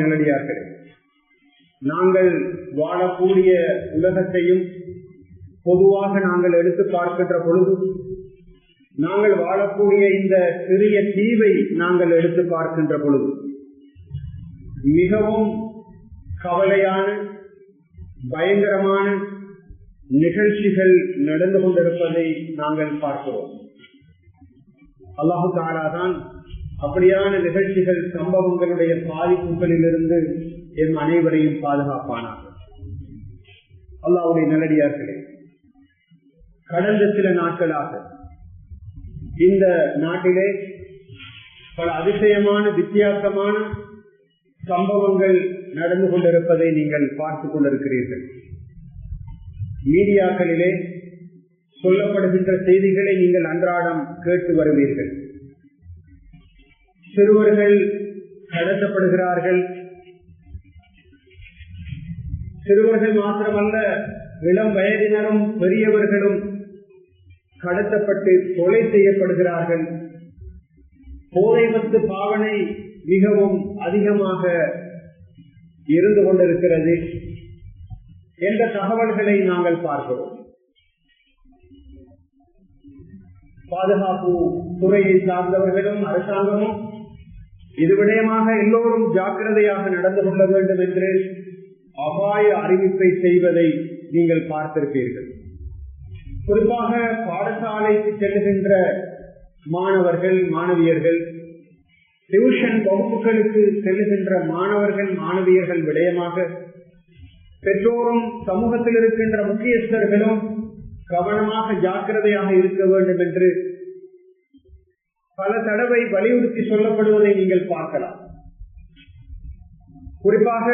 நல்லடியார்களே, நாங்கள் வாழக்கூடிய உலகத்தையும் பொதுவாக நாங்கள் எடுத்து பார்க்கின்ற பொழுது, நாங்கள் வாழக்கூடிய இந்த சிறிய தீவை நாங்கள் எடுத்து பார்க்கின்ற பொழுது மிகவும் கவலையான பயங்கரமான நிகழ்ச்சிகள் நடந்து கொண்டிருப்பதை நாங்கள் பார்க்கிறோம். அல்லாஹு தஆலா தான் அப்படியான நிகழ்ச்சிகள் சம்பவங்களுடைய பாதிப்புகளிலிருந்து எம் அனைவரையும் பாதுகாப்பானார். அல்லாஹ்வுடைய நல்லடியார்களே, கடந்த சில நாட்களாக இந்த நாட்டிலே பல அதிசயமான வித்தியாசமான சம்பவங்கள் நடந்து கொண்டிருப்பதை நீங்கள் பார்த்துக் கொண்டிருக்கிறீர்கள். மீடியாக்களிலே சொல்லப்படுகின்ற செய்திகளை நீங்கள் அன்றாடம் கேட்டு வருவீர்கள். சிறுவர்கள் கடத்தப்படுகிறார்கள். சிறுவர்கள் மாத்திரமல்ல, இளம் வயதினரும் பெரியவர்களும் கடத்தப்பட்டு கொலை செய்யப்படுகிறார்கள். போதை மத்து பாவனை மிகவும் அதிகமாக இருந்து கொண்டிருக்கிறது என்ற தகவல்களை நாங்கள் பார்க்கிறோம். பாதுகாப்பு துறையை சார்ந்தவர்களும் அரசாங்கமும் இது விடயமாக எல்லோரும் ஜாக்கிரதையாக நடந்து கொள்ள வேண்டும் என்று அபாய அறிவிப்பை செய்வதை நீங்கள் பார்த்திருப்பீர்கள். குறிப்பாக பாடசாலைக்கு செல்லுகின்ற மாணவர்கள் மாணவியர்கள், டியூஷன் வகுப்புகளுக்கு செல்லுகின்ற மாணவர்கள் மாணவியர்கள் விடயமாக பெற்றோரும் சமூகத்தில் இருக்கின்ற முக்கியஸ்தர்களும் கவனமாக ஜாக்கிரதையாக இருக்க வேண்டும் என்று பல தடவை வலியுறுத்தி சொல்லப்படுவதை நீங்கள் பார்க்கலாம். குறிப்பாக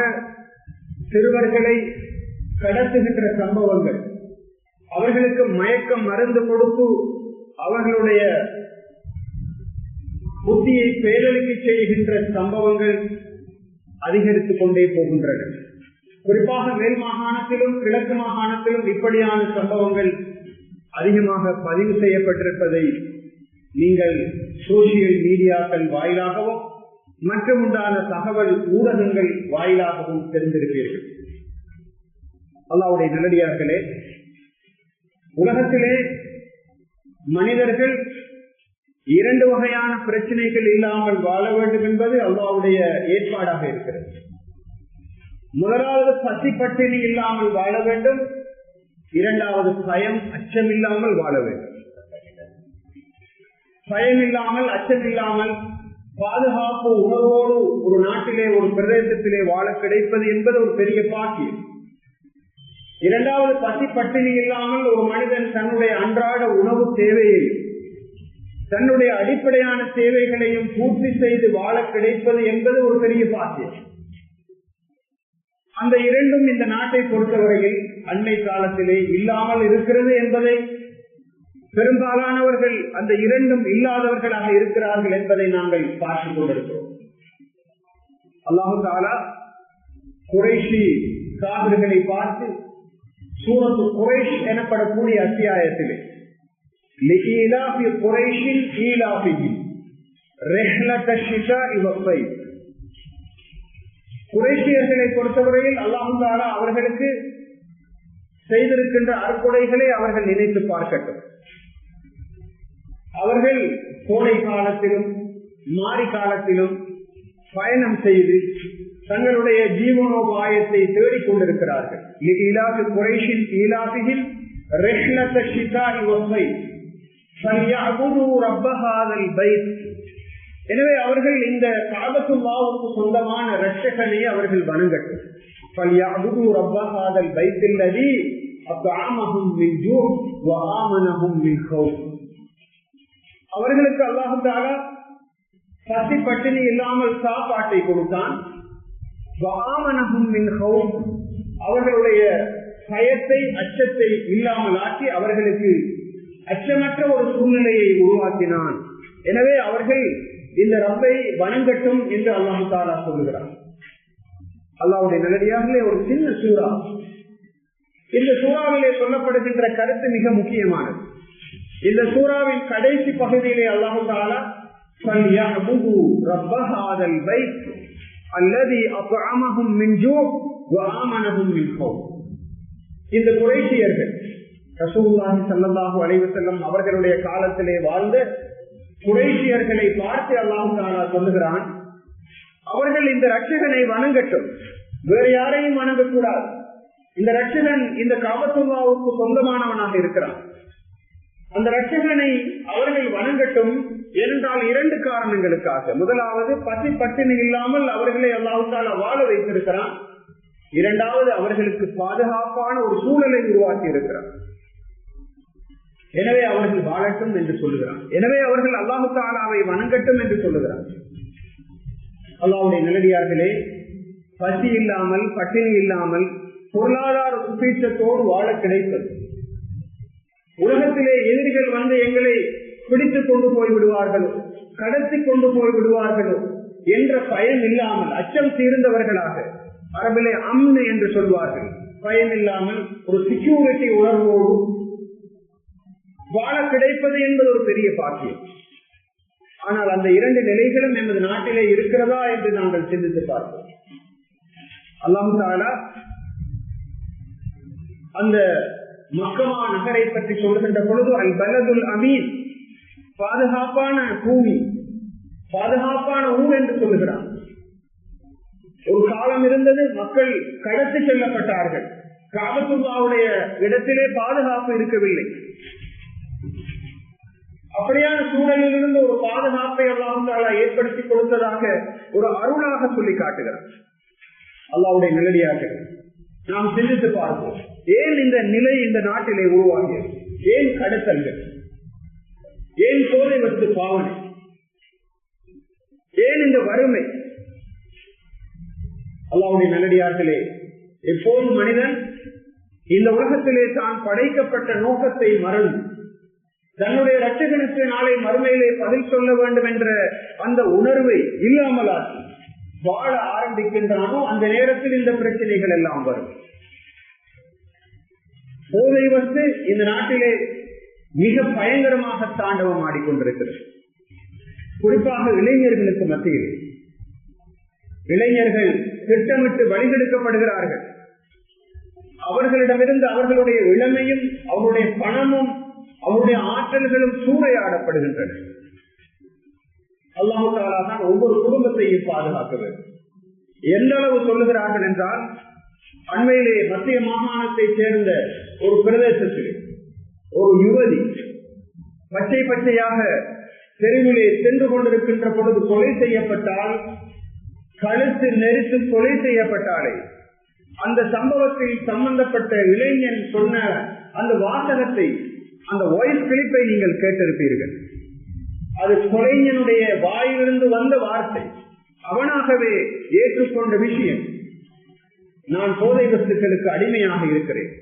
சிறுவர்களை கடத்துகின்ற சம்பவங்கள், அவர்களுக்கு மயக்கம் மருந்து கொடுத்து அவர்களுடைய புத்தியை பேரழிக்க செய்கின்ற சம்பவங்கள் அதிகரித்துக் கொண்டே போகின்றன. குறிப்பாக மேல் மாகாணத்திலும் கிழக்கு மாகாணத்திலும் இப்படியான சம்பவங்கள் அதிகமாக பதிவு செய்யப்பட்டிருப்பதை நீங்கள் சோசியல் மீடியாக்கள் வாயிலாகவும் மற்றும் உண்டான தகவல் ஊடகங்கள் வாயிலாகவும் தெரிந்திருப்பீர்கள். அல்லாஹ்வுடைய நல்லடியார்களே, உலகத்திலே மனிதர்கள் இரண்டு வகையான பிரச்சனைகள் இல்லாமல் வாழ வேண்டும் என்பது அல்லாஹ்வுடைய ஏற்பாடாக இருக்கிறது. முதலாவது பசி பட்டினி இல்லாமல் வாழ வேண்டும், இரண்டாவது பயம் அச்சம் இல்லாமல் வாழ வேண்டும். பயம் இல்லாமல் அச்சம் இல்லாமல் பாதுகாப்பு உணர்வோடு ஒரு நாட்டிலே ஒரு பிரதேசத்திலே வாழ கிடைப்பது என்பது ஒரு பெரிய பாக்கியம். இரண்டாவது பசி பட்டினி இல்லாமல் ஒரு மனிதன் தன்னுடைய அன்றாட உணவு தேவையையும் தன்னுடைய அடிப்படையான தேவைகளையும் பூர்த்தி செய்து வாழ கிடைப்பது என்பது ஒரு பெரிய பாக்கியம். அந்த இரண்டும் இந்த நாட்டை பொறுத்தவரையில் அன்னை காலத்திலே இல்லாமல் இருக்கிறது என்பதை, பெரும்பாலானவர்கள் அந்த இரண்டும் இல்லாதவர்களாக இருக்கிறார்கள் என்பதை நாங்கள் பார்த்துக் கொண்டிருக்கிறோம். அல்லாஹு தஆலா குறைஷி காபிர்களை பார்த்து சூரத்து குறைஷ் எனப்படக்கூடிய அத்தியாயத்திலே லிஈலாஃபி குறைஷின் ஈலாஃபிஹிம் ரிஹ்லத ஷிதாஇ வஸ்ஸைஃப், குறைஷியர்களை பொறுத்தவரையில் அல்லாஹ் தஆலா அவர்களுக்கு செய்திருக்கின்ற அற்புடைகளை அவர்கள் நினைத்து பார்க்கட்டும். அவர்கள் கோடை காலத்திலும் மாரி காலத்திலும் பயணம் செய்து தங்களுடைய ஜீவனோபாயத்தை தேடிக் கொண்டிருக்கிறார்கள். எனவே அவர்கள் இந்த கஅபத்துல்லாஹ்வுக்கு சொந்தமான இரட்சகனை அவர்கள் வணங்கட்டும். அவர்களுக்கு அல்லாஹ் தஆலா பசி பட்டினி இல்லாமல் சாப்பாட்டை கொடுத்தான். அவர்களுடைய பயத்தை அச்சத்தை இல்லாமல் ஆக்கி அவர்களுக்கு அச்சமற்ற ஒரு சூழ்நிலையை உருவாக்கினான். எனவே அவர்கள் இந்த ரப்பை வணங்கட்டும் என்று அல்லாஹ் தஆலா சொல்லுகிறார். அல்லாஹ்வுடைய நல்லடியார்களே, ஒரு சின்ன சூரா. இந்த சூறாவிலே சொல்லப்படுகின்ற கருத்து மிக முக்கியமானது. இந்த சூறாவின் கடைசி பகுதியிலே அல்லாஹ் தஆலா அல்லதி அத்அமஹும் மின் ஜூ' வ ஆமனஹும் மின் கௌஃப். இந்த குறைஷியர்கள் ரசூலுல்லாஹி ஸல்லல்லாஹு அலைஹி வஸல்லம் அவர்களுடைய காலத்திலே வாழ்ந்த குறைஷியர்களை பார்த்து அல்லாஹ் தஆலா சொல்லுகிறான், அவர்கள் இந்த ரட்சகனை வணங்கட்டும், வேறு யாரையும் வணங்கக்கூடாது. இந்த ரட்சகன் இந்த காபத்துல்லாவுக்கு சொந்தமானவனாக இருக்கிறான். அந்த ரட்சகனை அவர்கள் வணங்கட்டும். ஏனென்றால் 2 காரணங்களுக்காக. முதலாவது, பசி பட்டினி இல்லாமல் அவர்களை அல்லாஹ் தஆலா வாழ வைத்திருக்கிறான். இரண்டாவது, அவர்களுக்கு பாதுகாப்பான ஒரு சூழலை உருவாக்கி இருக்கிறார். எனவே அவர்கள் வாழட்டும் என்று சொல்லுகிறார். எனவே அவர்கள் அல்லாஹ் தஆலாவை வணங்கட்டும் என்று சொல்லுகிறார். அல்லாஹ்வுடைய நல்லடியார்களே, பசி இல்லாமல் பட்டினி இல்லாமல் பொருளாதார சுபீட்சத்தோடு வாழ கிடைத்தது. உலகத்திலே எதிரிகள் வந்து எங்களை பிடித்துக் கொண்டு போய் விடுவார்களோ, கடத்தி கொண்டு போய் விடுவார்களோ என்ற பயம் இல்லாமல் அச்சம் தீர்ந்தவர்களாக, அரபிலே அம்னு என்று சொல்வார்கள், பயம் இல்லாமல் ஒரு செக்யூரிட்டி உணர்வோடு வாழ கிடைப்பது என்பது ஒரு பெரிய பாக்கியம். ஆனால் அந்த 2 நிலைகளும் நமது நாட்டிலே இருக்கிறதா என்று நாங்கள் சிந்தித்து பார்ப்போம். அல்லாஹ் தஆலா அந்த மக்கமா நகரை பற்றி சொல்கின்ற பொழுது, அல் பலதுல் அமீன், பாதுகாப்பான பூமி, பாதுகாப்பான ஊர் என்று சொல்லுகிறார். ஒரு காலம் இருந்தது, மக்கள் கடத்தி செல்லப்பட்டார்கள். காபத்துல்லாவுடைய இடத்திலே பாதுகாப்பு இருக்கவில்லை. அப்படியான சூழலில் இருந்து ஒரு பாதுகாப்பை அல்லாஹ் தஆலா ஏற்படுத்தி கொடுத்ததாக ஒரு அருளாக சொல்லி காட்டுகிறார். அல்லாஹ்வுடைய நல்லடியார்கள், நாம் சிந்தித்து பார்ப்போம், ஏன் இந்த நிலை இந்த நாட்டிலே உருவாகியது? ஏன் கடத்தல்கள்? ஏன் போதை வஸ்து பாவனை? ஏன் இந்த வறுமை? அல்லாஹ்வுடைய நல்லடியார்களே, எப்போது மனிதன் இந்த உலகத்திலே தான் படைக்கப்பட்ட நோக்கத்தை மறந்து தன்னுடைய ரட்சகனுக்கு நாளை மறுமையிலே பதில் சொல்ல வேண்டும் என்ற அந்த உணர்வை இல்லாமலாக்கி வாழ ஆரம்பிக்கின்றானோ, அந்த நேரத்தில் இந்த பிரச்சனைகள் எல்லாம் வரும். போதை வஸ்து இந்த நாட்டிலே மிக பயங்கரமாக தாண்டவம் ஆடிக்கொண்டிருக்கிறது. குறிப்பாக இளைஞர்களுக்கு மத்தியில் இளைஞர்கள் திட்டமிட்டு வழிகெடுக்கப்படுகிறார்கள். அவர்களிடமிருந்து அவர்களுடைய இளமையும் அவருடைய பணமும் அவருடைய ஆற்றல்களும் சூறையாடப்படுகின்றன. அல்லாஹ் தஆலா தான் ஒவ்வொரு குடும்பத்தையும் பாதுகாக்க வேண்டும். எந்த அளவு சொல்லுகிறார்கள் என்றால், அண்மையிலே மத்திய மாகாணத்தை சேர்ந்த ஒரு பிரதேசத்தில் ஒரு யுவதி பச்சை பச்சையாக தெருவிலே சென்று கொண்டிருக்கின்ற பொழுது கொலை செய்யப்பட்டால், கழுத்து நெரித்து கொலை செய்யப்பட்டாலே, அந்த சம்பவத்தில் சம்பந்தப்பட்ட இளைஞன் சொன்ன அந்த வாசகத்தை, அந்த வாய்ஸ் கிளிப்பை நீங்கள் கேட்டிருப்பீர்கள். அது கொலைஞனுடைய வாயிலிருந்து வந்த வார்த்தை, அவனாகவே ஏற்றுக்கொண்ட விஷயம். நான் போதை வஸ்துக்களுக்கு அடிமையாக இருக்கிறேன்.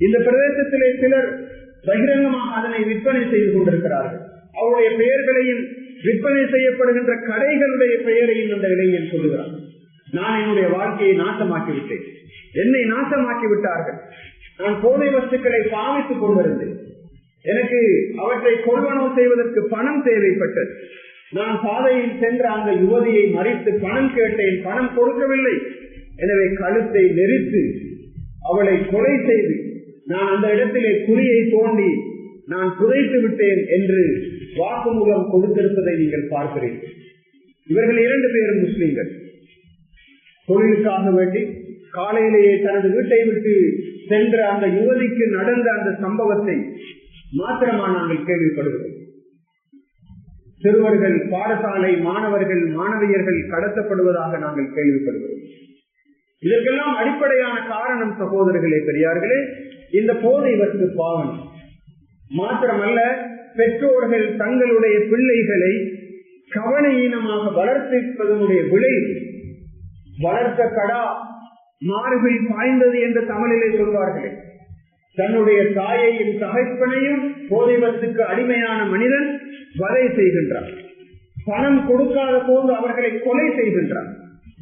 இந்த பிரதேசத்திலே சிலர் பகிரங்கமாக அதனை விற்பனை செய்து கொண்டிருக்கிறார்கள். அவருடைய பெயர்களையும் விற்பனை செய்யப்படுகின்ற கடைகளுடைய பெயரையும் அந்த இளைஞன் சொல்லுகிறார். நான் என்னுடைய வாழ்க்கையை நாசமாக்கிவிட்டேன், என்னை நாசமாக்கி விட்டார்கள். நான் போதை வஸ்துக்களை பாவித்துக் கொண்டிருந்தேன். எனக்கு அவற்றை கொள்வனவு செய்வதற்கு பணம் தேவைப்பட்டது. நான் பாதையில் சென்ற அந்த யுவதியை மறித்து பணம் கேட்டேன், பணம் கொடுக்கவில்லை. எனவே கழுத்தை நெரித்து அவளை கொலை செய்து நான் அந்த இடத்திலே குறியை தோண்டி நான் புதைத்து விட்டேன் என்று வாக்குமூலம் கொடுத்திருப்பதை நீங்கள் பார்க்கிறீர்கள். இவர்கள் 2 பேரும் முஸ்லிம்கள். தொழிலுக்காக வேண்டி காலையிலேயே தனது வீட்டை விட்டு சென்ற அந்த யுவதிக்கு நடந்த அந்த சம்பவத்தை மாத்திரமா நாங்கள் கேள்விப்படுகிறோம். சிறுவர்கள், பாடசாலை மாணவர்கள், மாணவியர்கள் கடத்தப்படுவதாக நாங்கள் கேள்விப்படுகிறோம். இதற்கெல்லாம் அடிப்படையான காரணம் சகோதரர்களே, பெரியார்களே, இந்த போதை வஸ்து பாவனை மாத்திரமல்ல, பெற்றோர்கள் தங்களுடைய பிள்ளைகளை கவனஈனமாக வளர்த்திருப்பதனுடைய விளைவு. வளர்த்த கடா மார்பில் பாய்ந்தது என்று தமிழிலே சொல்வார்களே, தன்னுடைய தாயையும் தகப்பனையும் போதை வஸ்துக்கு அடிமையான மனிதன் வதை செய்கின்றான். பணம் கொடுக்காத போது அவர்களை கொலை செய்கின்றான்.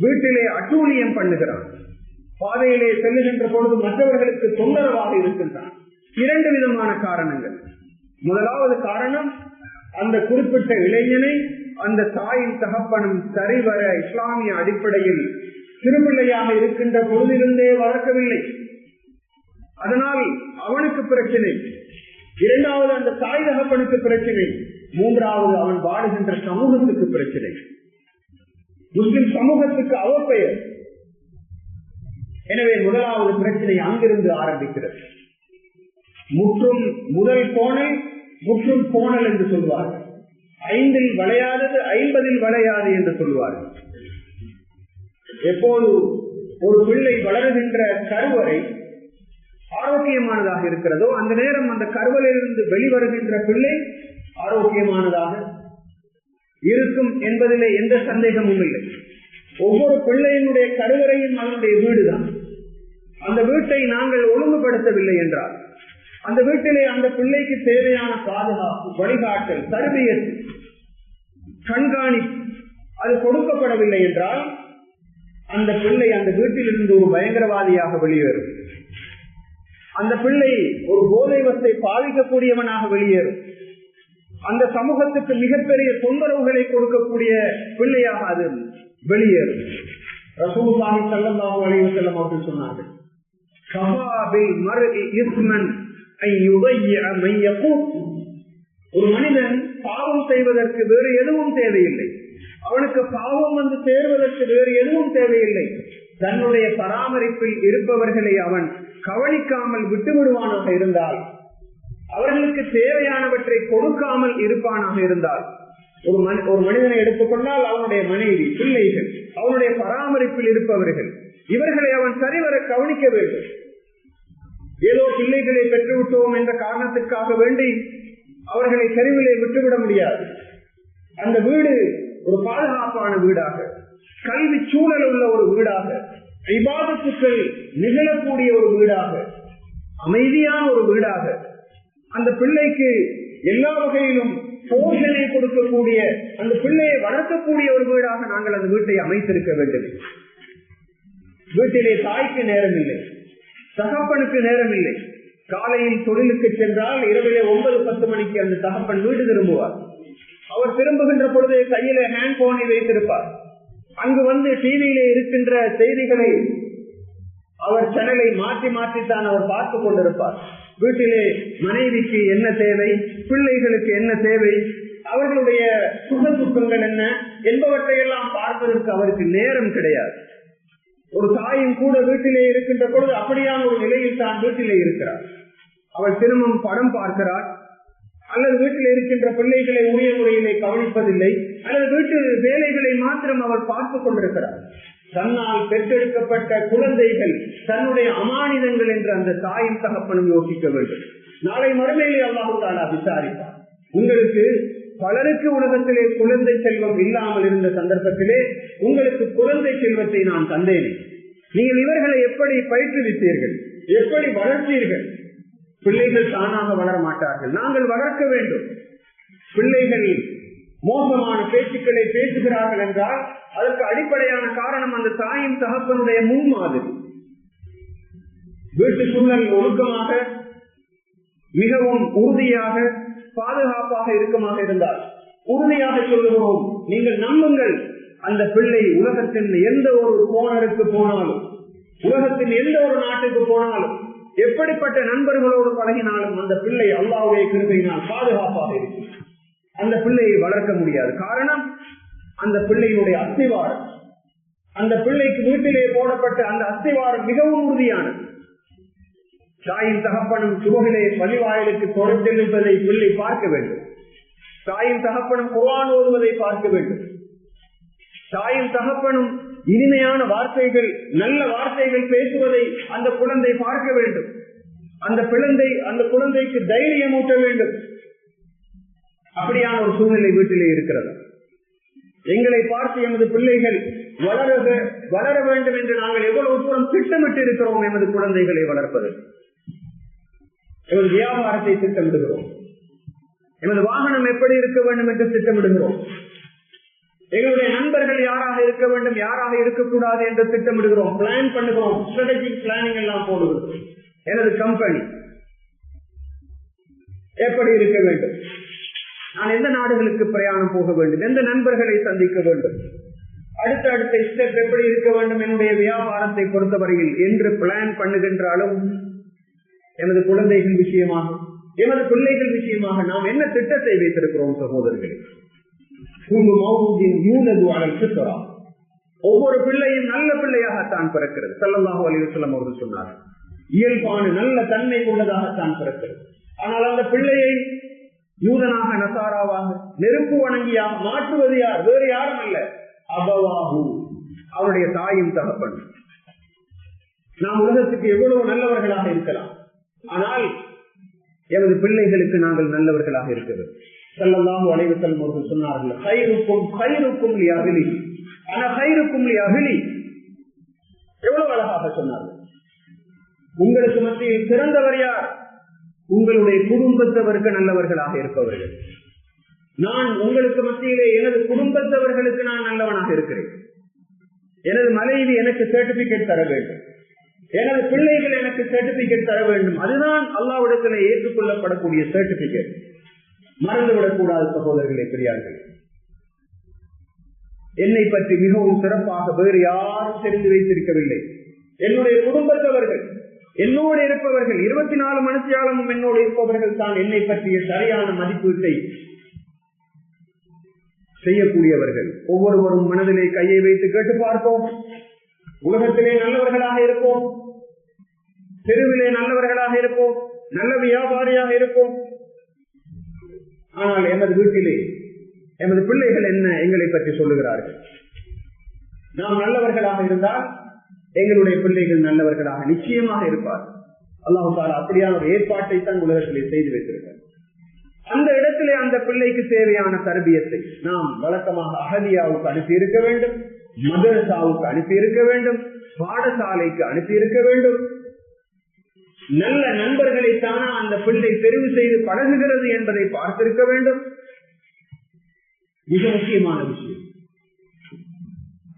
வீட்டிலே அட்டூழியம் பண்ணுகிறான். பாதையிலே செல்லுகின்ற பொழுது மற்றவர்களுக்கு தொந்தரவாக இருக்கின்றான். 2 விதமான காரணங்கள். முதலாவது காரணம், அந்த குறிப்பிட்ட இளைஞனை அந்த தாயின் தகப்பனும் சரிவர இஸ்லாமிய அடிப்படையில் சிறுபிள்ளையாக இருக்கின்ற பொழுதிலிருந்தே வளர்க்கவில்லை. அதனால் அவனுக்கு பிரச்சனை. இரண்டாவது அந்த தாய் தகப்பனுக்கு பிரச்சனை. மூன்றாவது அவன் வாழுகின்ற சமூகத்துக்கு பிரச்சனை. முஸ்லிம் சமூகத்துக்கு அவப்பெயர். எனவே முதலாவது பிரச்சனை அங்கிருந்து ஆரம்பிக்கிறது. முதல் கோணல் முற்றும் கோணல் என்று சொல்வார்கள். 5 வளையாதது 50 வளையாது என்று சொல்வார்கள். எப்போது ஒரு பிள்ளை வளருகின்ற கருவறை ஆரோக்கியமானதாக இருக்கிறதோ அந்த நேரம் அந்த கருவறையிலிருந்து வெளிவருகின்ற பிள்ளை ஆரோக்கியமானதாக இருக்கும் என்பதிலே எந்த சந்தேகமும் இல்லை. ஒவ்வொரு பிள்ளையினுடைய கருவறையும் அதனுடைய வீடுதான். அந்த வீட்டை நாங்கள் ஒழுங்குபடுத்தவில்லை என்றால், அந்த வீட்டிலே அந்த பிள்ளைக்கு தேவையான பாதுகாப்பு, வழிகாட்டல், தர்பியத், கண்காணிப்பு அது கொடுக்கப்படவில்லை என்றால் அந்த பிள்ளை அந்த வீட்டிலிருந்து ஒரு பயங்கரவாதியாக வெளியேறும். அந்த பிள்ளை ஒரு போதை வஸ்தை பாதிக்கக்கூடியவனாக வெளியேறும். அந்த சமூகத்துக்கு மிகப்பெரிய தொந்தரவுகளை கொடுக்கக்கூடிய பிள்ளையாக அது வெளியேறும். ரசூலுல்லாஹி ஸல்லல்லாஹு அலைஹி வஸல்லம் அவர்கள் சொன்னார்கள், ஒரு மனிதன் பாவம் செய்வதற்கு வேறு எதுவும் தேவையில்லை. அவனுக்கு பாவம் வந்து சேர்வதற்கு வேறு எதுவும் தேவையில்லை. தன்னுடைய பராமரிப்பில் இருப்பவர்களை அவன் கவனிக்காமல் விட்டுவிடுவானாக இருந்தால், அவர்களுக்கு தேவையானவற்றை கொடுக்காமல் இருப்பானாக இருந்தால், ஒரு மனிதனை எடுத்துக்கொண்டால் அவனுடைய மனைவி, பிள்ளைகள், அவனுடைய பராமரிப்பில் இருப்பவர்கள், இவர்களை அவன் சரிவர கவனிக்க வேண்டும். ஏதோ பிள்ளைகளை பெற்றுவிட்டோம் என்ற காரணத்துக்காக வேண்டி அவர்களை தெருவிலே விட்டுவிட முடியாது. அந்த வீடு ஒரு பாதுகாப்பான வீடாக, கல்வி சூழல் உள்ள ஒரு வீடாக, இபாதத்துக்கள் நிகழக்கூடிய ஒரு வீடாக, அமைதியான ஒரு வீடாக, அந்த பிள்ளைக்கு எல்லா வகையிலும் போஷனை கொடுக்கக்கூடிய, அந்த பிள்ளையை வளர்க்கக்கூடிய ஒரு வீடாக நாங்கள் அந்த வீட்டை அமைத்திருக்க வேண்டும். வீட்டிலே தாய்க்கு நேரம் இல்லை, தகப்பனுக்கு நேரம் இல்லை. காலையில் தொழிலுக்கு சென்றால் இரவிலே 9-10 மணிக்கு அந்த தகப்பன் வீடு திரும்புவார். அவர் திரும்புகின்ற பொழுது கையில ஹேண்ட் போனை வைத்திருப்பார். அங்கு வந்து டிவியிலே இருக்கின்ற செய்திகளை அவர் சேனலை மாற்றி மாற்றித்தான் அவர் பார்த்து கொண்டிருப்பார். வீட்டிலே மனைவிக்கு என்ன தேவை, பிள்ளைகளுக்கு என்ன தேவை, அவர்களுடைய சுக துக்கங்கள் என்ன என்பவற்றையெல்லாம் பார்ப்பதற்கு அவருக்கு நேரம் கிடையாது. ஒரு தாயும் கூட வீட்டிலே இருக்கின்ற பொழுது அப்படியான ஒரு நிலையில் தான் வீட்டிலே இருக்கிறார். அவள் திரும்பவும் படம் பார்க்கிறார், அல்லது வீட்டில் இருக்கின்ற பிள்ளைகளை உரிய முறையிலே கவனிப்பதில்லை, அல்லது வீட்டு வேலைகளை மாத்திரம் அவள் பார்த்துக் கொண்டிருக்கிறார். தன்னால் பெற்றெடுக்கப்பட்ட குழந்தைகள் தன்னுடைய அமானிதங்கள் என்று அந்த தாயின் தகப்பனும் யோசிக்க வேண்டும். நாளை மறுமையிலே அல்லாஹ் தஆலா விசாரிப்பார். உங்களுக்கு பலருக்கு உலகத்திலே குழந்தை செல்வம் இல்லாமல் இருந்த சந்தர்ப்பத்திலே உங்களுக்கு குழந்தை செல்வத்தை நான் தந்தேன். நீங்கள் இவர்களை எப்படி பயிற்றுவித்தீர்கள், எப்படி வளர்த்தீர்கள்? பிள்ளைகள் தானாக வளர மாட்டார்கள், நாங்கள் வளர்க்க வேண்டும். பிள்ளைகள் மோசமான பேச்சுக்களை பேசுகிறார்கள் என்றால் அதற்கு அடிப்படையான காரணம் அந்த தாயின் தகப்பனுடைய முன்மாதிரி. வீட்டு சூழல் ஒழுக்கமாக, மிகவும் உறுதியாக, பாதுகாப்பாக இருக்குமாக இருந்தால் உறுதியாக சொல்லுகிறோம், நீங்கள் நம்புங்கள், அந்த பிள்ளை உலகத்தின் எந்த ஒரு கோணருக்கு போனாலும், உலகத்தின் எந்த ஒரு நாட்டுக்கு போனாலும், எப்படிப்பட்ட நண்பர்களோடு பழகினாலும் அந்த பிள்ளை அல்லாஹ்வுடைய கிருபையினால் பாதுகாப்பாக இருக்கும். அந்த பிள்ளையை வளர்க்க முடியாது. காரணம், அந்த பிள்ளையினுடைய அஸ்திவாரம், அந்த பிள்ளைக்கு வீட்டிலே போடப்பட்ட அந்த அஸ்திவாரம் மிகவும் உறுதியானது. தாயின் தகப்பனும் சுவகிலே பள்ளிவாயிலுக்கு தொடர்ந்து செல்லுவதை பிள்ளை பார்க்க வேண்டும். தாயின் தகப்பனும் குர்ஆன் ஓதுவதை பார்க்க வேண்டும். தாயும் தகப்பனும் இனிமையான வார்த்தைகள், நல்ல வார்த்தைகள் பேசுவதை அந்த குழந்தை பார்க்க வேண்டும். அந்த குழந்தைக்கு தைரியம் ஊட்ட வேண்டும். அப்படியான ஒரு சூழ்நிலை வீட்டிலே இருக்கிறது. எங்களை பார்த்து எமது பிள்ளைகள் வளர வேண்டும் என்று நாங்கள் எவ்வளவு தூரம் திட்டமிட்டு இருக்கிறோம். எமது குழந்தைகளை வளர்ப்பது, எமது வியாபாரத்தை திட்டமிடுகிறோம், எமது வாகனம் எப்படி இருக்க வேண்டும் என்று திட்டமிடுகிறோம், எங்களுடைய நண்பர்கள் யாராக இருக்க வேண்டும், யாராக இருக்கக்கூடாது என்று திட்டமிடுகிறோம், பிளான் பண்ணுகிறோம், ஸ்ட்ராட்டஜிக் பிளானிங் எல்லாம் போடுகிறோம். எனது கம்பெனி எப்படி இருக்க வேண்டும், நான் எந்த நாடுகளுக்கு பிரயாணம் போக வேண்டும், எந்த நண்பர்களை சந்திக்க வேண்டும், அடுத்த ஸ்டெப் எப்படி இருக்க வேண்டும் என்னுடைய வியாபாரத்தை பொறுத்தவரையில் என்று பிளான் பண்ணுகின்ற அளவு எமது குழந்தைகள் விஷயமாக, எமது பிள்ளைகள் விஷயமாக நாம் என்ன திட்டத்தை வைத்திருக்கிறோம் சகோதரர்களே? ஒவ்வொரு பிள்ளையும் நல்ல பிள்ளையாகத்தான் பிறக்கிறது. ஸல்லல்லாஹு அலைஹி வஸல்லம் அவர்கள் சொன்னார்கள், இயல்பான நல்ல தன்மை கொண்டதாகத்தான் பிறக்கிறது. ஆனால் அந்த பிள்ளையை யூதனாக நசாராவாக நெருப்பு வணங்கியாக மாற்றுவது யார்? வேறு யாரும் அல்ல, அபவாஹு, அவருடைய தாயும் தகப்பன். நாம் உலகத்துக்கு எவ்வளவு நல்லவர்களாக இருக்கலாம், ஆனால் எமது பிள்ளைகளுக்கு நாங்கள் நல்லவர்களாக இருக்கிறது. ஸல்லல்லாஹு அலைஹி வஸல்லம் அவர்கள் சொன்னார்கள், கைருக்கும் கைருக்கும் லி அஹ்லி அன கைருக்கும் லி அஹ்லி. எவ்வளவு அழகாக சொன்னார்கள். உங்களுக்கு மத்தியில் சிறந்தவர் யார்? உங்களுடைய குடும்பத்தவருக்கு நல்லவர்களாக இருப்பவர்கள். நான் உங்களுக்கு மத்தியிலே எனது குடும்பத்தவர்களுக்கு நான் நல்லவனாக இருக்கிறேன். எனது மனைவி எனக்கு சர்டிபிகேட் தர வேண்டும், எனது பிள்ளைகள் எனக்கு சர்டிபிகேட் தர வேண்டும். அதுதான் அல்லாஹ்விடத்திலே ஏற்றுக்கொள்ளப்படக்கூடிய சர்டிபிகேட். மறந்துவிடக் கூடாது சகோதரர்களே, பெரியார்களே. என்னை பற்றி மிகவும் சிறப்பாக வேறு யாரும் தெரிந்து வைத்திருக்கவில்லை. என்னுடைய குடும்பத்தவர்கள், என்னோடு இருப்பவர்கள், 24 மணித்தியாலமும் என்னோடு இருப்பவர்கள் தான் என்னை பற்றிய சரியான மதிப்பீட்டை செய்யக்கூடியவர்கள். ஒவ்வொருவரும் மனதிலே கையை வைத்து கேட்டு பார்ப்போம். உலகத்திலே நல்லவர்களாக இருப்போம், தெருவிலே நல்லவர்களாக இருப்போம், நல்ல வியாபாரியாக இருப்போம். ஆனால் எமது வீட்டிலே எமது பிள்ளைகள் என்ன எங்களை பற்றி சொல்லுகிறார்கள்? நாம் நல்லவர்களாக இருந்தால் எங்களுடைய பிள்ளைகள் நல்லவர்களாக நிச்சயமாக இருப்பார். அல்லாஹ் தஆலா அப்படியான ஒரு ஏற்பாட்டை தான் உலகத்திலே செய்து வைத்திருக்கிறார். அந்த இடத்திலே அந்த பிள்ளைக்கு தேவையான தர்பியத்தை நாம் வழக்கமாக அஹதியாவுக்கு அனுப்பி இருக்க வேண்டும், மதரசாவுக்கு அனுப்பி இருக்க வேண்டும், பாடசாலைக்கு அனுப்பி இருக்க வேண்டும். நல்ல நண்பர்களை தானா அந்த பிள்ளை தெரிவு செய்து பழகுகிறது என்பதை பார்த்திருக்க வேண்டும். மிக முக்கியமான விஷயம்,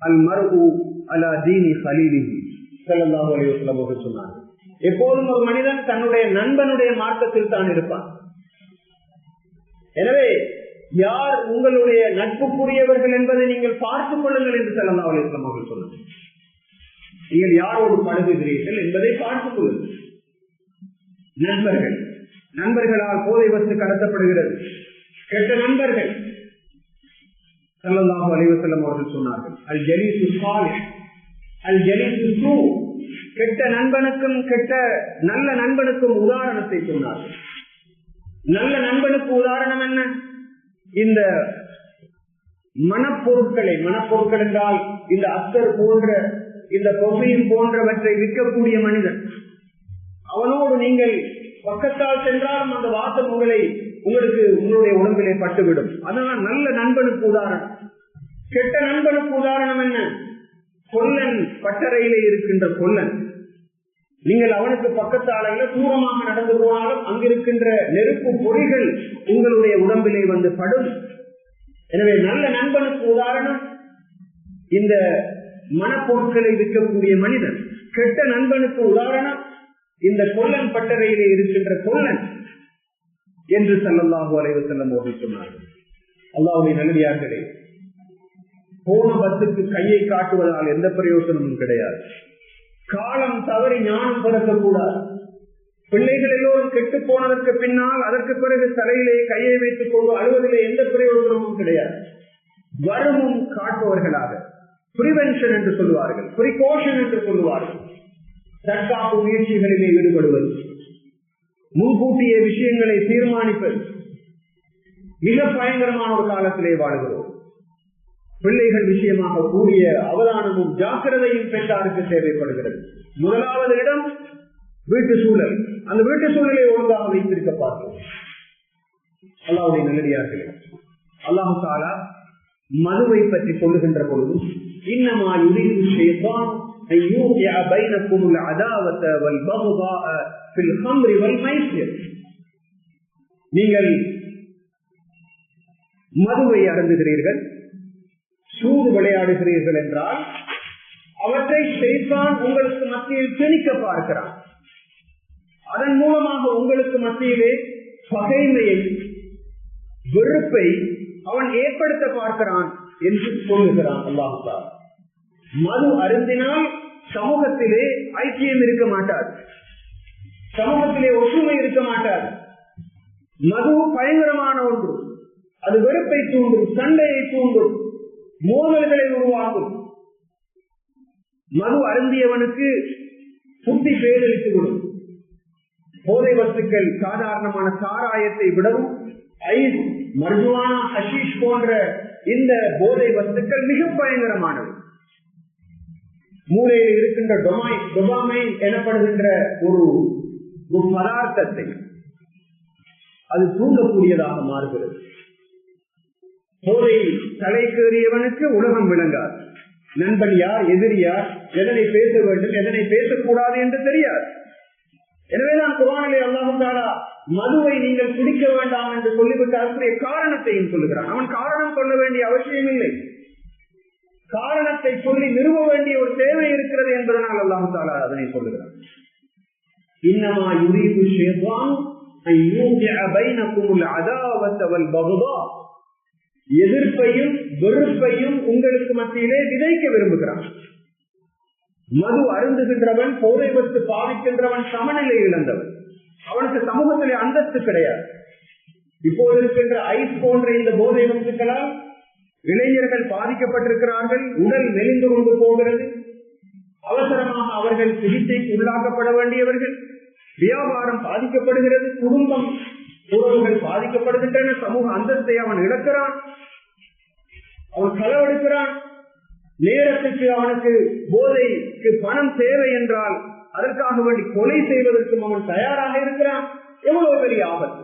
அல் மர்உ அலா தீனி கலீலிஹி ஸல்லல்லாஹு அலைஹி வஸல்லம் அவர்கள் சொன்னார்கள், எப்போதும் ஒரு மனிதன் தன்னுடைய நண்பனுடைய மார்க்கத்தில் தான் இருப்பான். எனவே யார் உங்களுடைய நட்புக்குரியவர்கள் என்பதை நீங்கள் பார்த்துக் கொள்ளுங்கள் என்று ஸல்லல்லாஹு அலைஹி வஸல்லம் அவர்கள் சொன்னார்கள். நீங்கள் யாரோடு பழகுகிறீர்கள் என்பதை பார்த்துக் கொள்ளுங்கள். நண்பர்கள், நண்பர்களால் போதை வஸ்து கடத்தப்படுகிறது. கெட்ட நண்பர்கள், ஸல்லல்லாஹு அலைஹி வஸல்லம் அவர்கள் சொன்னார்கள், அல் ஜலீசு ஸாலிஹ் அல் ஜலீசு ஸூ. கெட்ட நண்பனுக்கும் நல்ல நண்பனுக்கும் உதாரணத்தை சொன்னார்கள். நல்ல நண்பனுக்கு உதாரணம் என்ன? இந்த மனப்பொருட்கள் என்றால் இந்த அத்தர் போன்ற, இந்த கொசையின் போன்றவற்றை விற்கக்கூடிய மனிதன், அவனோடு நீங்கள் பக்கத்தால் சென்றாலும் அந்த வாசம் உங்களுடைய உடம்பிலே பட்டுவிடும். அதனால் நல்ல நண்பனுக்கு உதாரணம். கெட்ட நண்பனுக்கு உதாரணம் என்ன? கொல்லன், பட்டறையிலே இருக்கின்ற கொல்லன். நீங்கள் அவனுக்கு பக்கத்தால தூரமாக நடந்து போனாலும் அங்கிருக்கின்ற நெருப்பு பொறிகள் உங்களுடைய உடம்பிலே வந்து படும். எனவே நல்ல நண்பனுக்கு உதாரணம் இந்த மனப்பொருட்களை விற்கக்கூடிய மனிதன். கெட்ட நண்பனுக்கு உதாரணம் இந்த கொல்லன், பட்டறையிலே இருக்கின்ற கொல்லன் என்று ஸல்லல்லாஹு அலைஹி வஸல்லம் அவர்கள் சொன்னார்கள். அல்லாஹ்வுடைய நல்லடியார்களே, போன பத்துக்கு கையை காட்டுவதால் எந்த பிரயோசனமும் கிடையாது. காலம் தவறி ஞானம் பிறக்கக்கூடாது. பிள்ளைகள் எல்லோரும் கெட்டு போனதற்கு பின்னால் அதற்கு பிறகு தலையிலே கையை வைத்துக் கொண்டு அழுவதிலே எந்த பிரயோஜனமும் கிடையாது. வருமும் காட்டுவர்களாக, பிரிவென்ஷன் என்று சொல்லுவார்கள், பிரிகாஷன் என்று சொல்லுவார்கள், தற்காப்பு முயற்சிகளிலே ஈடுபடுவது, முன்கூட்டிய விஷயங்களை தீர்மானிப்பது. மிக பயங்கரமான ஒரு காலத்திலே வாழுகிறோம். பிள்ளைகள் விஷயமாக கூடிய அவதானமும் ஜாக்கிரதையும் பெற்றாருக்கு தேவைப்படுகிறது. முதலாவது இடம் வீட்டு சூழல். அந்த வீட்டு சூழலை ஒழுங்காக வைத்திருக்க பார்ப்போம். அல்லாஹ்வுடைய நல்லடியார்களே, அல்லாஹ் தஆலா மதுவை பற்றி சொல்லுகின்ற பொழுது, இன்னமா யுரீது ஷைத்தான் அன் யூகிஅ பைனகுமுல் அதாவத வல் பக்தாஅ ஃபில் ஹம்ரி வல் மைஸிர். நீங்கள் மதுவை அருந்துகிறீர்கள், சூது விளையாடுகிறீர்கள் என்றால் அவற்றை ஷைத்தான் உங்களுக்கு மத்தியில் திணிக்க பார்க்கிறான். அதன் மூலமாக உங்களுக்கு மத்தியிலே பகைமையை, வெறுப்பை அவன் ஏற்படுத்த பார்க்கிறான் என்று சொல்லுகிறான் அல்லாஹ் தஆலா. மது அருந்தினால் சமூகத்திலே ஐக்கியம் இருக்க மாட்டார், சமூகத்திலே ஒற்றுமை இருக்க மாட்டார். மது பயங்கரமான ஒன்று. அது வெறுப்பை தூண்டும், சண்டையை தூண்டும், மோதல்களை உருவாக்கும். மது அருந்தியவனுக்கு புத்தி பேரழித்து விடும். போதை வஸ்துக்கள் சாதாரணமான சாராயத்தை விடவும் ஐஸ், மர்ஜுவானா, ஹஷீஷ் போன்ற இந்த போதை வஸ்துக்கள் மிக பயங்கரமானவை. மூளையில் இருக்கின்ற டொபாமைன் எனப்படுகின்ற ஒரு பதார்த்தத்தை அது தூண்டக்கூடியதாக மாறுகிறது. போதை தலைக்கேறியவனுக்கு உலகம் விளங்காது. நண்பன் யார், எதிரி யார், எதனை பேச வேண்டும், எதனை பேசக்கூடாது என்று தெரியாது. எனவேதான் குர்ஆனிலே அல்லாஹ் தஆலா மதுவை நீங்கள் குடிக்க வேண்டாம் என்று சொல்லிவிட்டு அதற்குரிய காரணத்தையும் சொல்லுகிறான். அவன் காரணம் சொல்ல வேண்டிய அவசியம் இல்லை, காரணத்தை சொல்லி நிறுவ வேண்டிய ஒரு தேவை இருக்கிறது என்பதனால் அல்லாஹ் தஆலா அதனை சொல்லுகிறான். இன்னமா யுரீது ஷைத்தான் அன் யூகிஅ பைனகுமுல் அதாவத வல் பக்தா, எதிர்ப்பையும் வெறுப்பையும் உங்களுக்கு மத்தியிலே விதைக்க விரும்புகிறான். மது அருந்துகின்றவன், போதை வஸ்து பாவிக்கின்றவன் சமநிலை இழந்தவன். அவனுக்கு சமூகத்திலே அந்தஸ்து கிடையாது. இப்போது இருக்கின்ற ஐஸ் போன்ற இந்த போதை வஸ்துக்களால் இளைஞர்கள் பாதிக்கப்பட்டிருக்கிறார்கள். உடல் மெலிந்து கொண்டு போகிறது. அவசரமாக அவர்கள் சிகிச்சைக்கு உள்ளாக்கப்பட வேண்டியவர்கள். வியாபாரம் பாதிக்கப்படுகிறது. குடும்பம் உறவுகள் பாதிக்கப்படுகின்றன. சமூக அந்தஸ்தை அவன் இழக்கிறான். அவன் களவெடுக்கிறான். நேரத்துக்கு அவனுக்கு போதைக்கு பணம் தேவை என்றால் அதற்காக வேண்டி கொலை செய்வதற்கும் அவன் தயாராக இருக்கிறான். எவ்வளவு பெரிய ஆபத்து!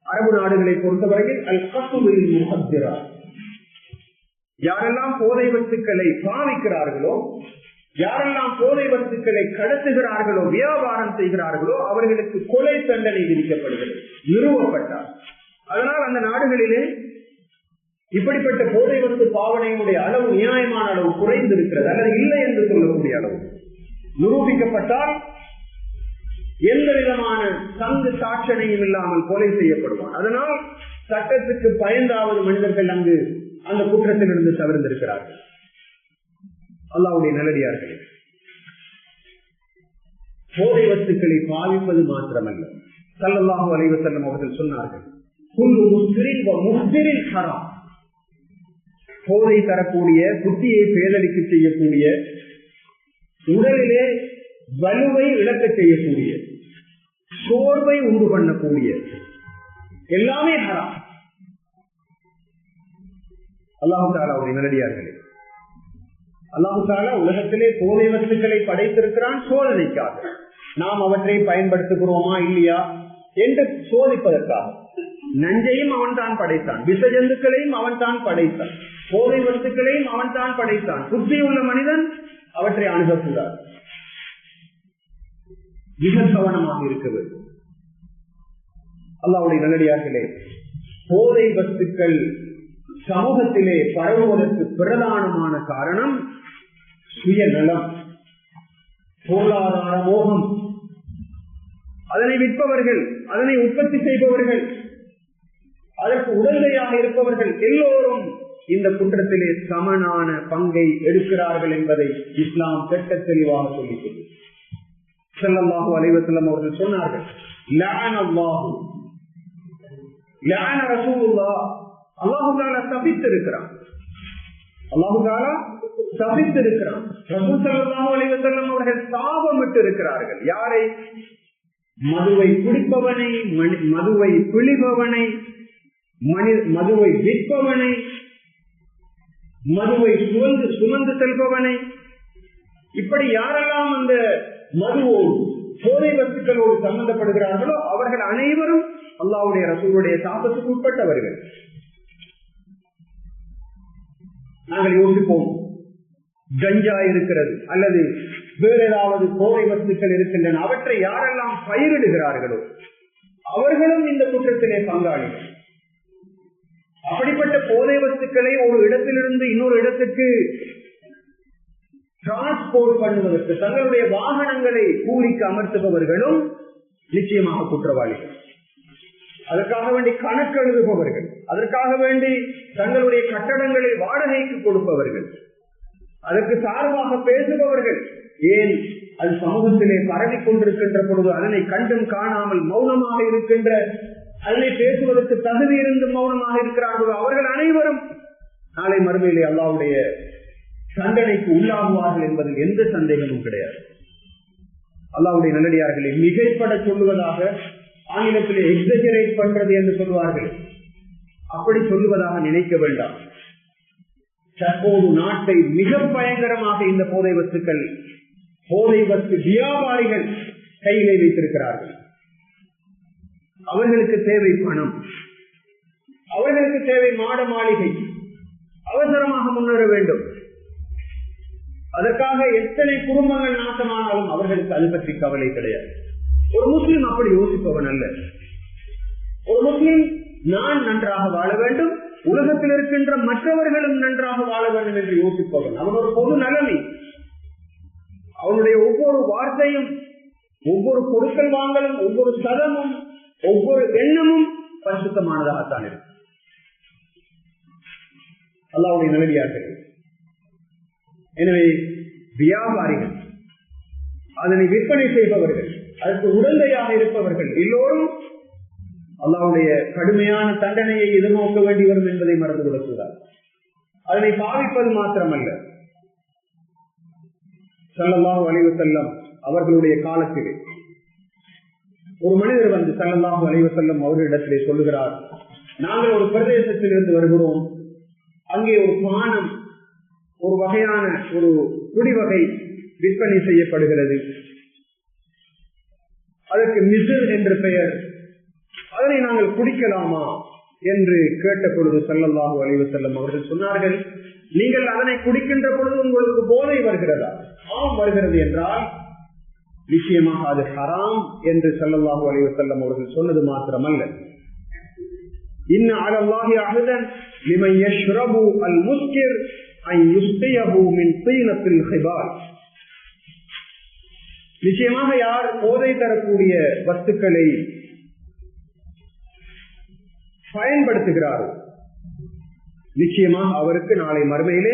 அரபு நாடுகளை பொறுத்தவரையில் அல் கஸ்துல் முஹத்திரா, யாரெல்லாம் போதை வஸ்துக்களை பாவிக்கிறார்களோ, யாரெல்லாம் போதை வஸ்துக்களை கடத்துகிறார்களோ, வியாபாரம் செய்கிறார்களோ அவர்களுக்கு கொலை தண்டனை விதிக்கப்படுகிறது, நிறுவப்பட்டார். அதனால் அந்த நாடுகளிலே இப்படிப்பட்ட போதை வஸ்து பாவனையுடைய அளவு நியாயமான அளவு குறைந்திருக்கிறது, அல்லது இல்லை என்று சொல்லக்கூடிய அளவு நிரூபிக்கப்பட்டால் எந்த விதமான சங்கு சாட்சனையும் இல்லாமல் கொலை செய்யப்படுவான். அதனால் சட்டத்துக்கு பயந்தாவது மனிதர்கள் அங்கு அந்த குற்றத்திலிருந்து தவிர்த்திருக்கிறார்கள். அல்லாஹ்வுடைய நல்லடியார்களே, போதை வஸ்துக்களை பாவிப்பது மாத்திரமல்ல, ஸல்லல்லாஹு அலைஹி வஸல்லம் அவர்கள் சொன்னார்கள், குல்லு முஸ்கிரின் வ முஃப்திரின் ஹராம். போதை தரக்கூடிய, புத்தியை பேதலிக்க செய்யக்கூடிய, உடலிலே வலுவை இழக்க செய்யக்கூடிய, சோர்வை உண்டு பண்ணக்கூடிய எல்லாமே ஹராம். அல்லாஹ் தஆலாவுடைய நல்லடியார்களே, அல்லாஹ் தஆலா உலகத்திலே போதை வஸ்துக்களை படைத்திருக்கிறான் சோதனைக்காக. நாம் அவற்றை பயன்படுத்துகிறோமா இல்லையா என்று சோதிப்பதற்காக. நஞ்சையும் அவன் தான் படைத்தான், விஷ ஜந்துக்களையும் அவன் தான் படைத்தான், போதை வஸ்துக்களையும் அவன் தான் படைத்தான். புத்தியுள்ள மனிதன் அவற்றை அணுகக்கூடாது, மிக கவனமாக இருக்க வேண்டும். அல்லாஹ்வுடைய நல்லடியார்களே, போதை வஸ்துக்கள் சமூகத்திலே பரவுவதற்கு பிரதானமான காரணம் சுயநலம், பொருளாதார மோகம். அதனை விற்பவர்கள், அதனை உற்பத்தி செய்பவர்கள், அதற்கு உடந்தையாக இருப்பவர்கள் எல்லோரும் இந்த குற்றத்திலே சமனான பங்கை எடுக்கிறார்கள் என்பதை இஸ்லாம் திட்ட தெளிவாக சொல்லியது. ஸல்லல்லாஹு அலைஹி வஸல்லம் அவர்கள் சொன்னார்கள், லஅனல்லாஹு லஅன ரசூலுல்லாஹ், அல்லாஹ் தஆலா சபித்திருக்கிறான், அல்லாஹ் தஆலா சபித்திருக்கிறான். ரசூல் ஸல்லல்லாஹு அலைஹி வஸல்லம் அவர்கள் சாபமிட்டு இருக்கிறார்கள். யாரை? மதுவை குடிப்பவனை, மதுவை பிழிபவனை, மதுவை விற்பவனை, மதுவை சுமந்து செல்பவனை. இப்படி யாரெல்லாம் அந்த மதுவோடு, போதை வஸ்துக்களோடு சம்பந்தப்படுகிறார்களோ அவர்கள் அனைவரும் அல்லாஹ்வுடைய ரசூலுடைய சாபத்துக்கு உட்பட்டவர்கள். நாங்கள் யோசிப்போம், கஞ்சா இருக்கிறது அல்லது வேறு ஏதாவது போதை வஸ்துக்கள் இருக்கின்றன, அவற்றை யாரெல்லாம் பயிரிடுகிறார்களோ அவர்களும் இந்த குற்றத்திலே பங்காளிகள். அப்படிப்பட்ட போதை வஸ்துக்களை ஒரு இடத்திலிருந்து இன்னொரு இடத்துக்கு டிரான்ஸ்போர்ட் பண்ணுவதற்கு தங்களுடைய வாகனங்களை கூலிக்கு அமர்த்துபவர்களும் நிச்சயமாக குற்றவாளிகள். அதற்காக வேண்டி கணக்கு எழுதுபவர்கள், அதற்காக வேண்டி தங்களுடைய கட்டடங்களை வாடகைக்கு கொடுப்பவர்கள், அதற்கு சார்பாக பேசுபவர்கள், ஏன் அது சமூகத்திலே பரவி கொண்டிருக்கின்ற பொழுது அதனை கண்டும் காணாமல் மௌனமாக இருக்கின்ற, அதனை பேசுவதற்கு தகுதி இருந்து மௌனமாக இருக்கிறார்களோ அவர்கள் அனைவரும் நாளை மறுமையிலே அல்லாஹ்வுடைய தண்டனைக்கு உள்ளாகுவார்கள் என்பதில் எந்த சந்தேகமும் கிடையாது. அல்லாஹ்வுடைய நல்லடியார்களை மிகைப்பட சொல்லுவதாக ஆங்கிலத்திலே எக்ஸஜரேட் பண்றது என்று சொல்வார்கள். அப்படி சொல்லுவதாக நினைக்க வேண்டாம். தற்போது நாட்டை மிக பயங்கரமாக இந்த போதை வஸ்துக்கள், போதை வஸ்து வியாபாரிகள் கையிலே வைத்திருக்கிறார்கள். அவர்களுக்கு தேவை பணம், அவர்களுக்கு தேவை மாட மாளிகை, அவசரமாக முன்னேற வேண்டும். அதற்காக எத்தனை குடும்பங்கள் நாசமானாலும் அவர்களுக்கு அது பற்றி கவலை கிடையாது. ஒரு முஸ்லிம் அப்படி யோசிப்பவன் அல்ல. ஒரு முஸ்லிம் நான் நன்றாக வாழ வேண்டும், உலகத்தில் இருக்கின்ற மற்றவர்களும் நன்றாக வாழ வேண்டும் என்று யோசிப்பவன். அவன் ஒரு பொது நலனை, அவனுடைய ஒவ்வொரு வார்த்தையும், ஒவ்வொரு கொடுக்கல் வாங்கலும், ஒவ்வொரு சதமும், ஒவ்வொரு எண்ணமும் பரிசுத்தமானதாகத்தான் இருக்கும். அல்லாஹ்வுடைய நல்லடியார்கள். எனவே வியாபாரிகள், அதனை விற்பனை செய்பவர்கள், அதற்கு உடந்தையாக இருப்பவர்கள் எல்லோரும் அல்லாஹ்வுடைய கடுமையான தண்டனையை எதிர்நோக்க வேண்டி வரும் என்பதை மறந்து விடக்கூடாது. அதனை பாவிப்பது மாத்திரமல்ல, ஸல்லல்லாஹு அலைஹி வஸல்லம் அவர்களுடைய காலத்திலே ஒரு மனிதர் வந்து ஸல்லல்லாஹு அலைஹி வஸல்லம் அவர்களிடத்திலே சொல்லுகிறார், நாங்கள் ஒரு பிரதேசத்தில் இருந்து வருகிறோம், அங்கே ஒரு பானம், ஒரு வகையான ஒரு குடிவகை விற்பனை செய்யப்படுகிறது, அதற்கு மிஸ்ர் என்று பெயர், அதனை நாங்கள் குடிக்கலாமா என்று கேட்ட பொழுது ஸல்லல்லாஹு அலைஹி வஸல்லம் அவர்கள் சொன்னார்கள், நீங்கள் அதனை குடிக்கின்ற பொழுது உங்களுக்கு போதை வருகிறதா? ஆம் வருகிறது என்றால் நிச்சயமாக அது ஹராம் என்று ஸல்லல்லாஹு அலைஹி வஸல்லம் அவர்கள் சொன்னது மாத்திரமல்ல, இன்ன அலல்லாஹி அஹ்தன் லிமன் யஷ்ரபு அல் முஸ்கிர் அன் யுஸ்தியஹு மின் தீனத்தில் ஹிபால். நிச்சயமாக யார் போதை தரக்கூடிய வஸ்துக்களை பயன்படுத்துகிறாரோ நிச்சயமாக அவருக்கு நாளை மறுமையிலே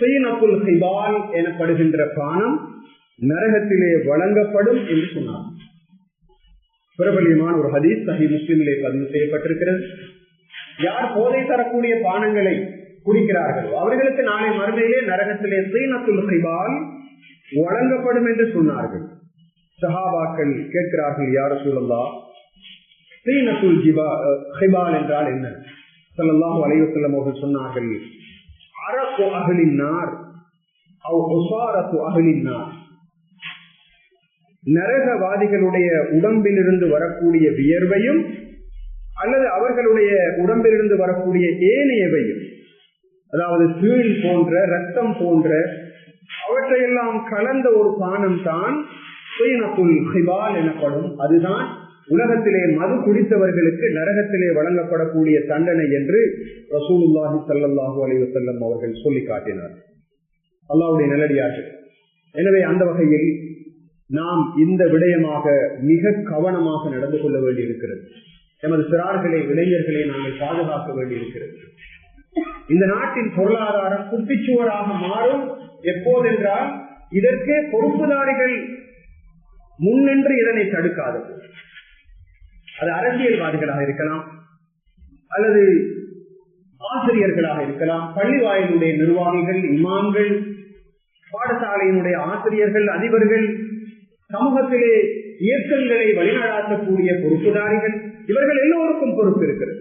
தீனத்துல் ஹிபால் எனப்படுகின்ற பானம் நரகத்திலே வழங்கப்படும் என்று சொன்னார். பிரபலியமான ஒரு ஹதீஸ் சஹீஹ் முஸ்லிமிலே பதிவு செய்யப்பட்டிருக்கிறது. யார் போதை தரக்கூடிய பானங்களை குடிக்கிறார்களோ அவர்களுக்கு நாளை மறுமையிலே நரகத்திலே தீனத்துல் ஹிபால் வழங்கப்படும் என்று சொன்னார்கள். சஹாபாக்கள் கேட்கிறார்கள், யா ரசூலல்லாஹ், தீனத்துல் ஹிபால் என்றால் என்ன? ஸல்லல்லாஹு அலைஹி வஸல்லம் அவர்கள் சொன்னார்கள், அரகு அஹ்லின் நார் அவ் உஸாரத்து அஹ்லின் நார். நரகவாதிகளுடைய உடம்பிலிருந்து வரக்கூடிய வியர்வையும் அல்லது அவர்களுடைய உடம்பிலிருந்து வரக்கூடிய ஏனையவையும், அதாவது தீழ் போன்ற, ரத்தம் போன்ற அவற்றையெல்லாம் கலந்த ஒரு பானம் தான் தீனத்துல் ஹிபால் எனப்படும். அதுதான் உலகத்திலே மது குடித்தவர்களுக்கு நரகத்திலே வழங்கப்படக்கூடிய தண்டனை என்று ரசூலுல்லாஹி ஸல்லல்லாஹு அலைஹி வஸல்லம் அவர்கள் சொல்லி காட்டினார். அல்லாஹ்வுடைய நல்லடியார்கள். எனவே அந்த வகையில் நாம் இந்த விடயமாக மிக கவனமாக நடந்து கொள்ள வேண்டியிருக்கிறது. எமது சிறார்களை, இளைஞர்களை நாங்கள் பாதுகாக்க வேண்டியிருக்கிறது. இந்த நாட்டின் பொருளாதாரம் குட்டிச்சுவராக மாறும் எப்போதென்றால் இதற்கு பொறுப்புதாரிகள் முன்னின்று இதனை தடுக்காதது. அது அரசியல்வாதிகளாக இருக்கலாம், அல்லது ஆசிரியர்களாக இருக்கலாம், பள்ளி வாயிலுடைய நிர்வாகிகள், இமாம்கள், பாடசாலையினுடைய ஆசிரியர்கள், அதிபர்கள், சமூகத்திலே இயக்கங்களை வழிநடாத்தக்கூடிய பொறுப்புதாரிகள், இவர்கள் எல்லோருக்கும் பொறுப்பு இருக்கிறது.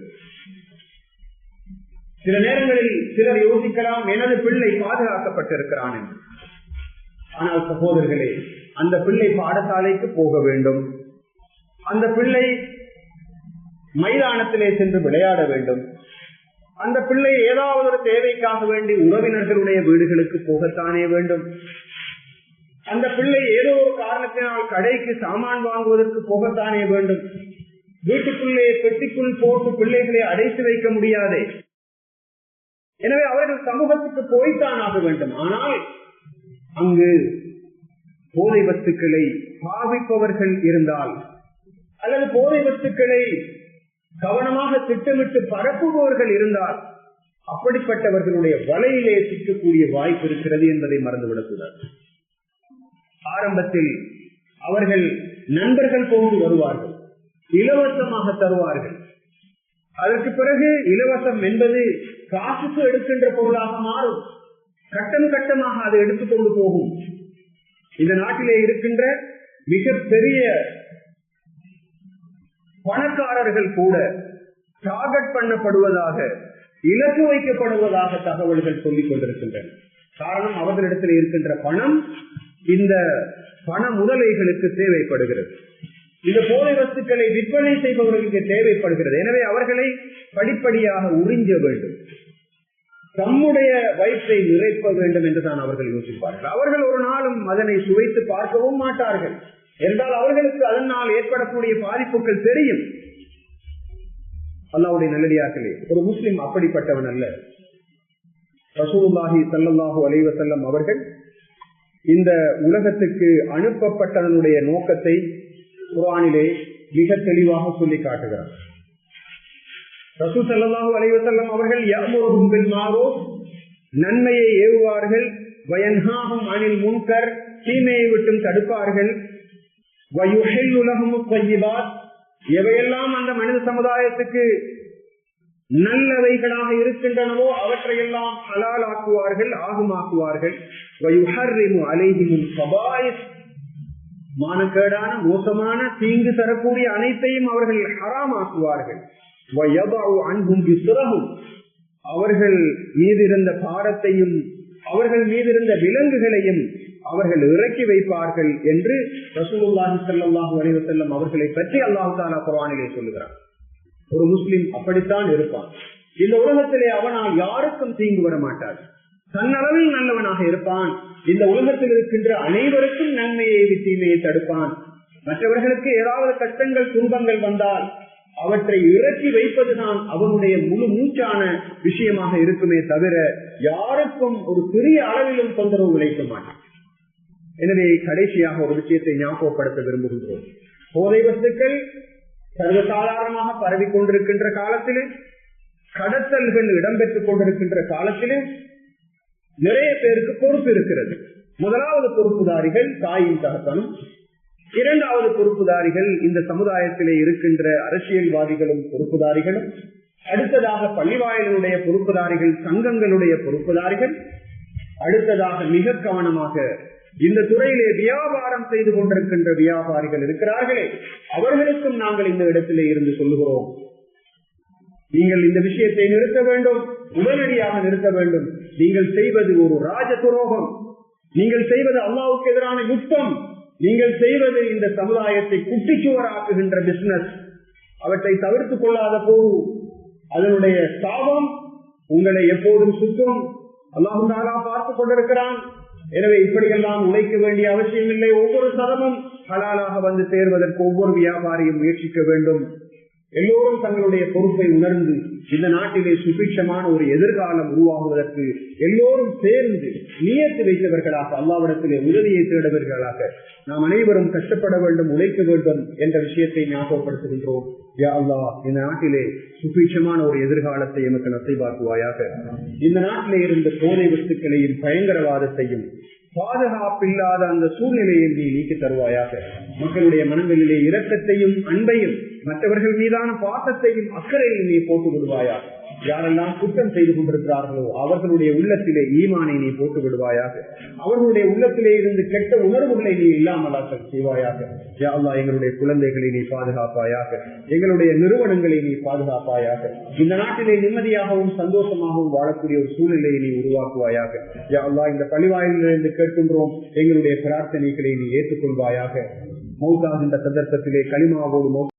சில நேரங்களில் சிலர் யோசிக்கலாம், எனது பிள்ளை பாதுகாக்கப்பட்டிருக்கிறான் என்று. ஆனால் சகோதரர்களே, அந்த பிள்ளை பாடசாலைக்கு போக வேண்டும், அந்த பிள்ளை மைதானத்திலே சென்று விளையாட வேண்டும், அந்த பிள்ளை ஏதாவது ஒரு தேவைக்காக வேண்டி உறவினர்களுடைய வீடுகளுக்கு போகத்தானே வேண்டும், அந்த பிள்ளை ஏதோ ஒரு காரணத்தினால் கடைக்கு சாமான் வாங்குவதற்கு போகத்தானே வேண்டும். வீட்டுக்குள்ளே பெட்டிக்குள் போட்டு பிள்ளைகளை அடைத்து வைக்க முடியாதே. எனவே அவர்கள் சமூகத்துக்கு போய்த்தான் ஆக வேண்டும். ஆனால் அங்கு போதை வஸ்துக்களை பாவிப்பவர்கள் இருந்தால், அல்லது போதை வஸ்துக்களை கவனமாக திட்டமிட்டு பரப்புபவர்கள் இருந்தால் அப்படிப்பட்டவர்களுடைய வலையிலே சிக்கக்கூடிய வாய்ப்பு இருக்கிறது என்பதை மறந்துவிடக்கூடாது. ஆரம்பத்தில் அவர்கள் நண்பர்கள் போன்று வருவார்கள், இலவசமாக தருவார்கள். அதற்கு பிறகு இலவசம் என்பது காசுக்கு எடுக்கின்ற பொருளாக மாறும். கட்டம் கட்டமாக அதை எடுத்துக்கொண்டு போகும். இந்த நாட்டிலே இருக்கின்ற மிகப்பெரிய பணக்காரர்கள் கூட டார்கெட் பண்ணப்படுவதாக, இலக்கு வைக்கப்படுவதாக தகவல்கள் சொல்லிக் கொண்டிருக்கின்றன. காரணம், அவர்களிடத்தில் இருக்கின்ற பணம் இந்த பண முதலைகளுக்கு தேவைப்படுகிறது. இந்த போதை வஸ்துக்களை விற்பனை செய்பவர்களுக்கு தேவைப்படுகிறது. எனவே அவர்களை படிப்படியாக உறிஞ்ச வேண்டும், தம்முடைய வயிற்றை நிறைப்ப வேண்டும் என்றுதான் அவர்கள் யோசிப்பார்கள். அவர்கள் ஒரு நாளும் அதனை சுவைத்து பார்க்கவும் மாட்டார்கள். என்றால் அவர்களுக்கு அதனால் ஏற்படக்கூடிய பாதிப்புகள் தெரியும். அல்லாஹ்வுடைய நல்லடியார்களே, ஒரு முஸ்லிம் அப்படிப்பட்டவன் அல்ல. ரசூலுல்லாஹி ஸல்லல்லாஹு அலைஹி வஸல்லம் அவர்கள் இந்த உலகத்துக்கு அனுப்பப்பட்டதனுடைய நோக்கத்தை குர்ஆனிலே மிக தெளிவாக சொல்லி காட்டுகிறார். ரசூல் ஸல்லல்லாஹு அலைஹி வஸல்லம் அவர்கள் யஅமுருஹும் பில் மஅரூஃப், நன்மையை ஏவுவார்கள், வயன்ஹாஹும் அனில் முன்கர், தீமையை விட்டும் தடுப்பார்கள், வயுஹில்லு லஹுமுத் தய்யிபாத், எவையெல்லாம் அந்த மனித சமுதாயத்துக்கு நல்லவைகளாக இருக்கின்றனவோ அவற்றையெல்லாம் ஹலால் ஆக்குவார்கள், ஆகுமாக்குவார்கள். வயுஹர்ரிமு அலைஹிமுல் கபாயிஸ், மானக்கேடான மோசமான தீங்கு தரக்கூடிய அனைத்தையும் அவர்கள் ஹராமாக்குவார்கள். வயதஉ அன்ஹும் பிஸ்ரஹும், அவர்கள் மீதிருந்த பாரத்தையும் அவர்கள் மீதிருந்த விலங்குகளையும் அவர்கள் இறக்கி வைப்பார்கள் என்று ரசூலுல்லாஹி ஸல்லல்லாஹு அலைஹி வஸல்லம் அவர்களை பற்றி அல்லாஹ் தஆலா குர்ஆனிலே சொல்லுகிறார். ஒரு முஸ்லிம் அப்படித்தான் இருப்பான். இந்த உலகத்திலே அவனால் யாருக்கும் தீங்கு வர மாட்டார். தன்னளவில் நல்லவனாக இருப்பான். இந்த உலகத்தில் இருக்கின்ற அனைவருக்கும் நன்மையை தீமையை தடுப்பான். மற்றவர்களுக்கு ஏதாவது கஷ்டங்கள் துன்பங்கள் வந்தால் அவற்றை இறக்கி வைப்பதுதான் அவனுடைய முழு மூச்சான விஷயமாக இருக்குமே தவிர யாருக்கும் ஒரு சிறிய அளவிலும் தொந்தரவு விளைக்க மாட்டான். எனவே கடைசியாக ஒரு விஷயத்தை ஞாபகப்படுத்த விரும்புகின்றோம். போதை வஸ்துக்கள் சர்வசாதாரணமாக பரவி கொண்டிருக்கின்ற காலத்திலே, கடத்தல்கள் இடம்பெற்றுக் கொண்டிருக்கின்ற காலத்திலே நிறைய பேருக்கு பொறுப்பு இருக்கிறது. முதலாவது பொறுப்புதாரிகள் தாயின் தகப்பனும், இரண்டாவது பொறுப்புதாரிகள் இந்த சமுதாயத்திலே இருக்கின்ற அரசியல்வாதிகளும் பொறுப்புதாரிகளும், அடுத்ததாக பள்ளிவாயலுடைய பொறுப்புதாரிகள், சங்கங்களுடைய பொறுப்புதாரிகள், அடுத்ததாக மிக கவனமாக இந்த துறையிலே வியாபாரம் செய்து கொண்டிருக்கின்ற வியாபாரிகள் இருக்கிறார்களே, அவர்களுக்கும் நாங்கள் இந்த இடத்திலே இருந்து சொல்லுகிறோம், நீங்கள் இந்த விஷயத்தை நிறுத்த வேண்டும், உடனடியாக நிறுத்த வேண்டும். நீங்கள் செய்வது ஒரு ராஜ துரோகம், நீங்கள் செய்வது அல்லாஹ்வுக்கு எதிரான யுத்தம், நீங்கள் செய்வது இந்த சமுதாயத்தை குட்டிச்சுவராக்குகின்ற பிசினஸ். அவற்றை தவிர்த்துக் கொள்ளாத போது அதனுடைய சாபம் உங்களை எப்போதும் சுற்றும். அல்லாஹ் தஆலா பார்த்துக் கொண்டிருக்கிறான். எனவே இப்படியெல்லாம் உழைக்க வேண்டிய அவசியம் இல்லை. ஒவ்வொரு சதமும் ஹலாலாக வந்து சேர்வதற்கு ஒவ்வொரு வியாபாரியும் முயற்சிக்க வேண்டும். எல்லோரும் தங்களுடைய பொறுப்பை உணர்ந்து இந்த நாட்டிலே சுபிட்சமான ஒரு எதிர்காலம் உருவாகுவதற்கு எல்லோரும் சேர்ந்து நியத்து வைத்தவர்களாக, அல்லாஹ்விடத்திலே உதவியை தேடுவர்களாக நாம் அனைவரும் கஷ்டப்பட வேண்டும், உழைக்க வேண்டும் என்ற விஷயத்தை ஞாபகப்படுத்துகின்றோம். யா அல்லாஹ், இந்த நாட்டிலே சுபிட்சமான ஒரு எதிர்காலத்தை எமக்கு நசைவாக்குவாயாக. இந்த நாட்டிலே இருந்த போதை வஸ்துக்களையும் பயங்கரவாதத்தையும் பாதுகாப்பில்லாத அந்த சூழ்நிலையை நீ நீக்கி தருவாயாக. மக்களுடைய மனங்களிலே இரக்கத்தையும் அன்பையும் மற்றவர்கள் மீதான பாசத்தையும் அக்கறையில் நீ போட்டு விடுவாயாக. யாரெல்லாம் குற்றம் செய்து கொண்டிருக்கிறார்களோ அவர்களுடைய உள்ளத்திலே ஈமானை நீ போட்டு விடுவாயாக. அவர்களுடைய உள்ளத்திலே இருந்து கெட்ட உணர்வுகளை நீ இல்லாமலாக்க செய்வாயாக. யா அல்லாஹ், எங்களுடைய குழந்தைகளை நீ பாதுகாப்பாயாக, எங்களுடைய நிறுவனங்களை நீ பாதுகாப்பாயாக. இந்த நாட்டிலே நிம்மதியாகவும் சந்தோஷமாகவும் வாழக்கூடிய ஒரு சூழ்நிலையை நீ உருவாக்குவாயாக. யா அல்லாஹ், இந்த பள்ளிவாயிலிருந்து கேட்கின்றோம், எங்களுடைய பிரார்த்தனைகளை நீ ஏற்றுக்கொள்வாயாக. மௌத்தாகின்ற சந்தர்ப்பத்திலே களிமாவோடு